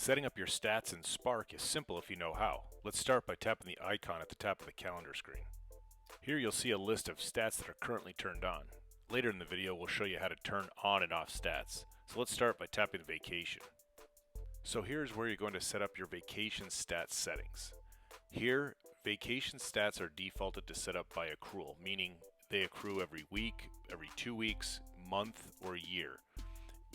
Setting up your stats in Spark is simple if you know how. Let's start by tapping the icon at the top of the calendar screen. Here you'll see a list of stats that are currently turned on. Later in the video we'll show you how to turn on and off stats. So let's start by tapping vacation. So here's where you're going to set up your vacation stats settings. Here, vacation stats are defaulted to set up by accrual, meaning they accrue every week, every 2 weeks, month, or year.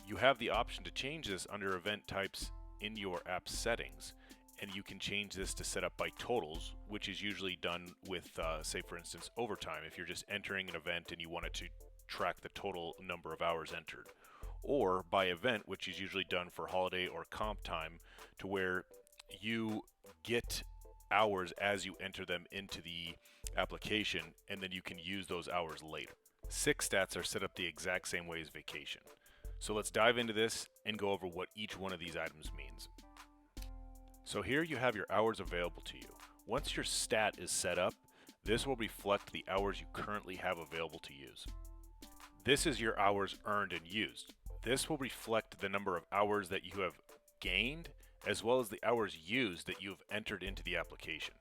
You have the option to change this under event types in your app settings, and you can change this to set up by totals, which is usually done with, say for instance, overtime, if you're just entering an event and you want it to track the total number of hours entered. Or by event, which is usually done for holiday or comp time, to where you get hours as you enter them into the application, and then you can use those hours later. Sick stats are set up the exact same way as vacation. So let's dive into this and go over what each one of these items means. So here you have your hours available to you. Once your stat is set up, this will reflect the hours you currently have available to use. This is your hours earned and used. This will reflect the number of hours that you have gained, as well as the hours used that you have entered into the application.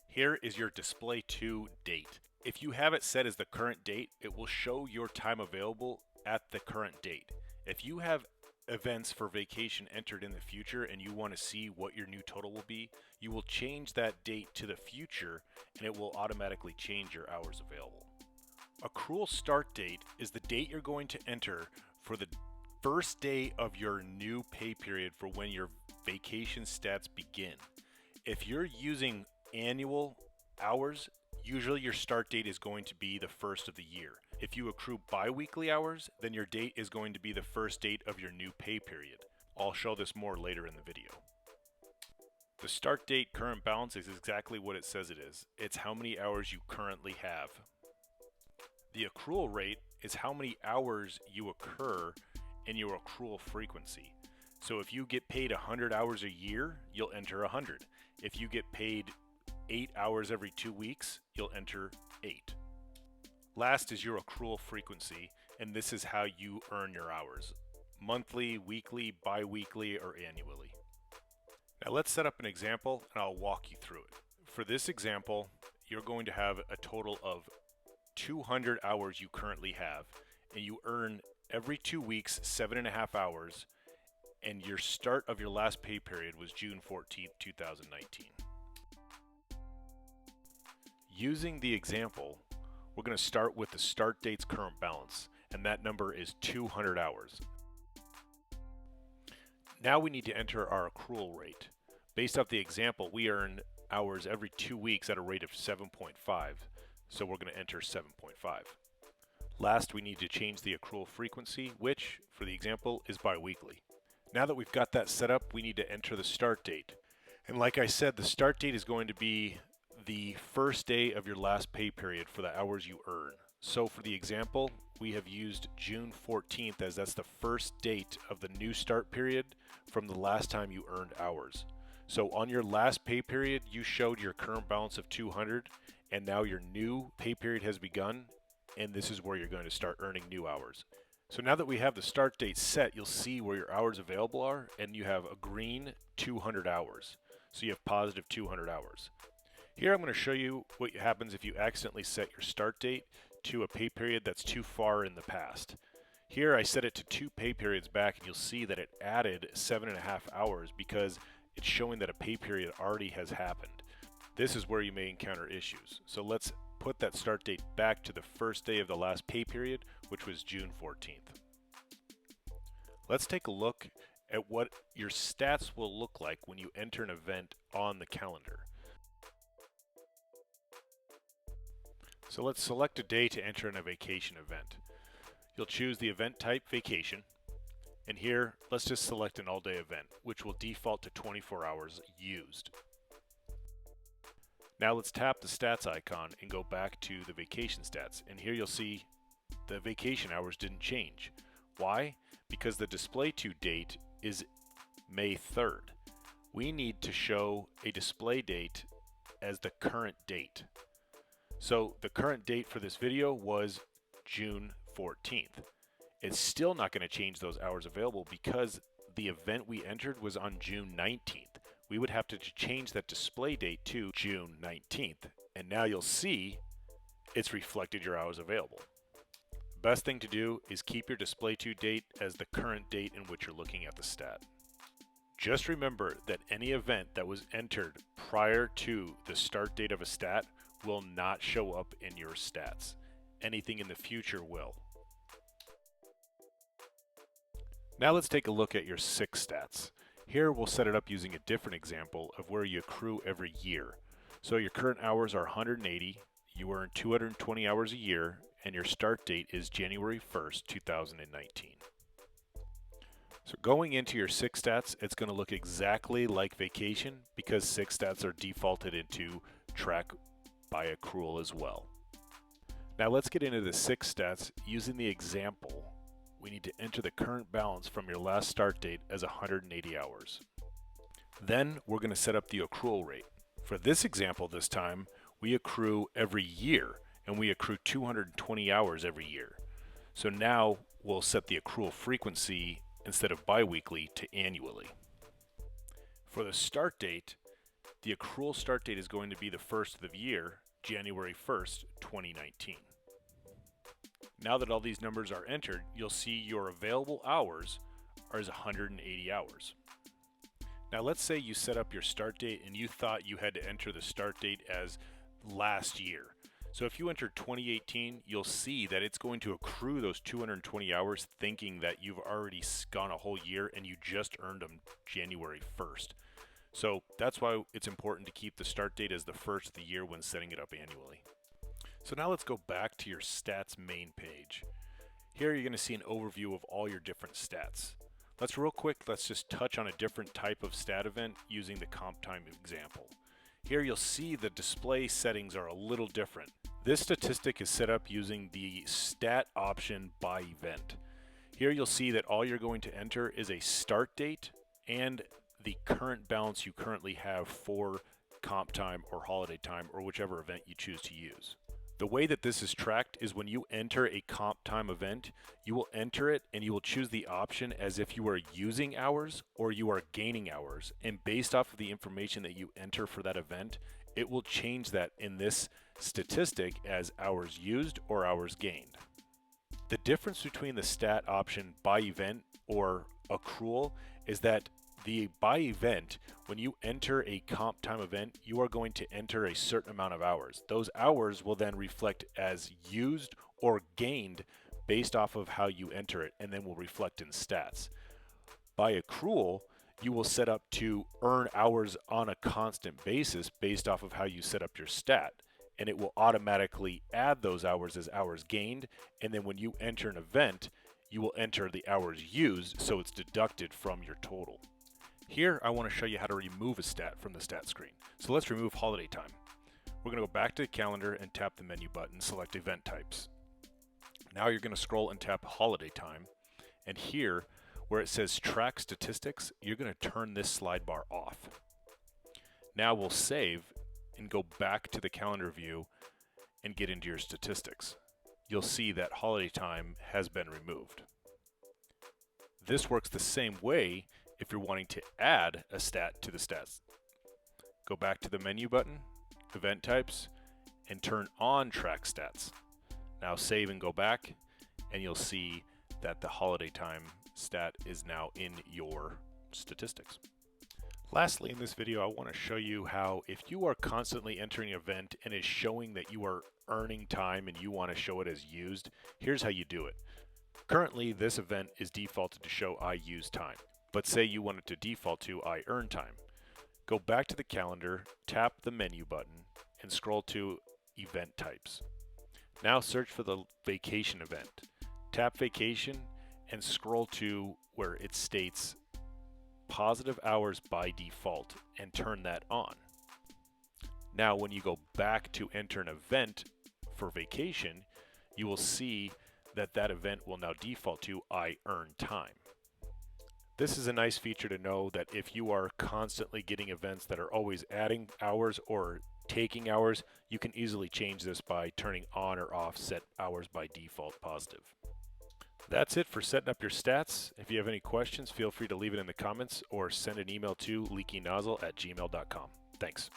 Here is your display to date. If you have it set as the current date, it will show your time available at the current date. If you have events for vacation entered in the future and you want to see what your new total will be, you will change that date to the future and it will automatically change your hours available. Accrual start date is the date you're going to enter for the first day of your new pay period for when your vacation stats begin. If you're using annual hours, usually your start date is going to be the first of the year. If you accrue bi-weekly hours, then your date is going to be the first date of your new pay period. I'll show this more later in the video. The start date current balance is exactly what it says it is. It's how many hours you currently have. The accrual rate is how many hours you occur in your accrual frequency. So if you get paid 100 hours a year, you'll enter 100. If you get paid 8 hours every 2 weeks, you'll enter 8. Last is your accrual frequency, and this is how you earn your hours: monthly, weekly, bi-weekly, or annually. Now let's set up an example and I'll walk you through it. For this example, you're going to have a total of 200 hours you currently have, and you earn every 2 weeks 7.5 hours, and your start of your last pay period was June 14th, 2019. Using the example, we're going to start with the start date's current balance, and that number is 200 hours. Now we need to enter our accrual rate. Based off the example, we earn hours every 2 weeks at a rate of 7.5, so we're going to enter 7.5. Last, we need to change the accrual frequency, which, for the example, is bi-weekly. Now that we've got that set up, we need to enter the start date. And like I said, the start date is going to be the first day of your last pay period for the hours you earn. So for the example, we have used June 14th as that's the first date of the new start period from the last time you earned hours. So on your last pay period, you showed your current balance of 200, and now your new pay period has begun, and this is where you're going to start earning new hours. So now that we have the start date set, you'll see where your hours available are, and you have a green 200 hours. So you have positive 200 hours. Here I'm going to show you what happens if you accidentally set your start date to a pay period that's too far in the past. Here I set it to 2 pay periods back, and you'll see that it added 7.5 hours because it's showing that a pay period already has happened. This is where you may encounter issues. So let's put that start date back to the first day of the last pay period, which was June 14th. Let's take a look at what your stats will look like when you enter an event on the calendar. So let's select a day to enter in a vacation event. You'll choose the event type vacation, and here let's just select an all-day event, which will default to 24 hours used. Now let's tap the stats icon and go back to the vacation stats, and here you'll see the vacation hours didn't change. Why? Because the display to date is May 3rd. We need to show a display date as the current date. So the current date for this video was June 14th. It's still not going to change those hours available because the event we entered was on June 19th. We would have to change that display date to June 19th. And now you'll see it's reflected your hours available. The best thing to do is keep your display to date as the current date in which you're looking at the stat. Just remember that any event that was entered prior to the start date of a stat will not show up in your stats. Anything in the future will. Now let's take a look at your 6 stats. Here we'll set it up using a different example of where you accrue every year. So your current hours are 180, you earn 220 hours a year, and your start date is January 1st, 2019. So going into your 6 stats, it's going to look exactly like vacation because 6 stats are defaulted into track by accrual as well. Now let's get into the 6 stats using the example. We need to enter the current balance from your last start date as 180 hours. Then we're going to set up the accrual rate. For this example this time, we accrue every year and we accrue 220 hours every year. So now we'll set the accrual frequency instead of biweekly to annually. For the start date, the accrual start date is going to be the first of the year, January 1st, 2019. Now that all these numbers are entered, you'll see your available hours are as 180 hours. Now let's say you set up your start date and you thought you had to enter the start date as last year. So if you enter 2018, you'll see that it's going to accrue those 220 hours thinking that you've already gone a whole year and you just earned them January 1st. So that's why it's important to keep the start date as the first of the year when setting it up annually. So now let's go back to your stats main page. Here you're going to see an overview of all your different stats. Let's just touch on a different type of stat event using the comp time example. Here you'll see the display settings are a little different. This statistic is set up using the stat option by event. Here you'll see that all you're going to enter is a start date and the current balance you currently have for comp time or holiday time or whichever event you choose to use. The way that this is tracked is when you enter a comp time event, you will enter it and you will choose the option as if you are using hours or you are gaining hours. And based off of the information that you enter for that event, it will change that in this statistic as hours used or hours gained. The difference between the stat option by event or accrual is that the by event, when you enter a comp time event, you are going to enter a certain amount of hours. Those hours will then reflect as used or gained based off of how you enter it, and then will reflect in stats. By accrual, you will set up to earn hours on a constant basis based off of how you set up your stat, and it will automatically add those hours as hours gained, and then when you enter an event, you will enter the hours used, so it's deducted from your total. Here, I want to show you how to remove a stat from the stat screen. So let's remove holiday time. We're going to go back to the calendar and tap the menu button, select event types. Now you're going to scroll and tap holiday time. And here, where it says track statistics, you're going to turn this slide bar off. Now we'll save and go back to the calendar view and get into your statistics. You'll see that holiday time has been removed. This works the same way if you're wanting to add a stat to the stats. Go back to the menu button, event types, and turn on track stats. Now save and go back, and you'll see that the holiday time stat is now in your statistics. Lastly, in this video, I want to show you how if you are constantly entering an event and is showing that you are earning time and you want to show it as used, here's how you do it. Currently, this event is defaulted to show I use time. But say you want it to default to I earn time. Go back to the calendar, tap the menu button, and scroll to event types. Now search for the vacation event. Tap vacation and scroll to where it states positive hours by default and turn that on. Now when you go back to enter an event for vacation, you will see that that event will now default to I earn time. This is a nice feature to know that if you are constantly getting events that are always adding hours or taking hours, you can easily change this by turning on or off set hours by default positive. That's it for setting up your stats. If you have any questions, feel free to leave it in the comments or send an email to leakynozzle@gmail.com. Thanks.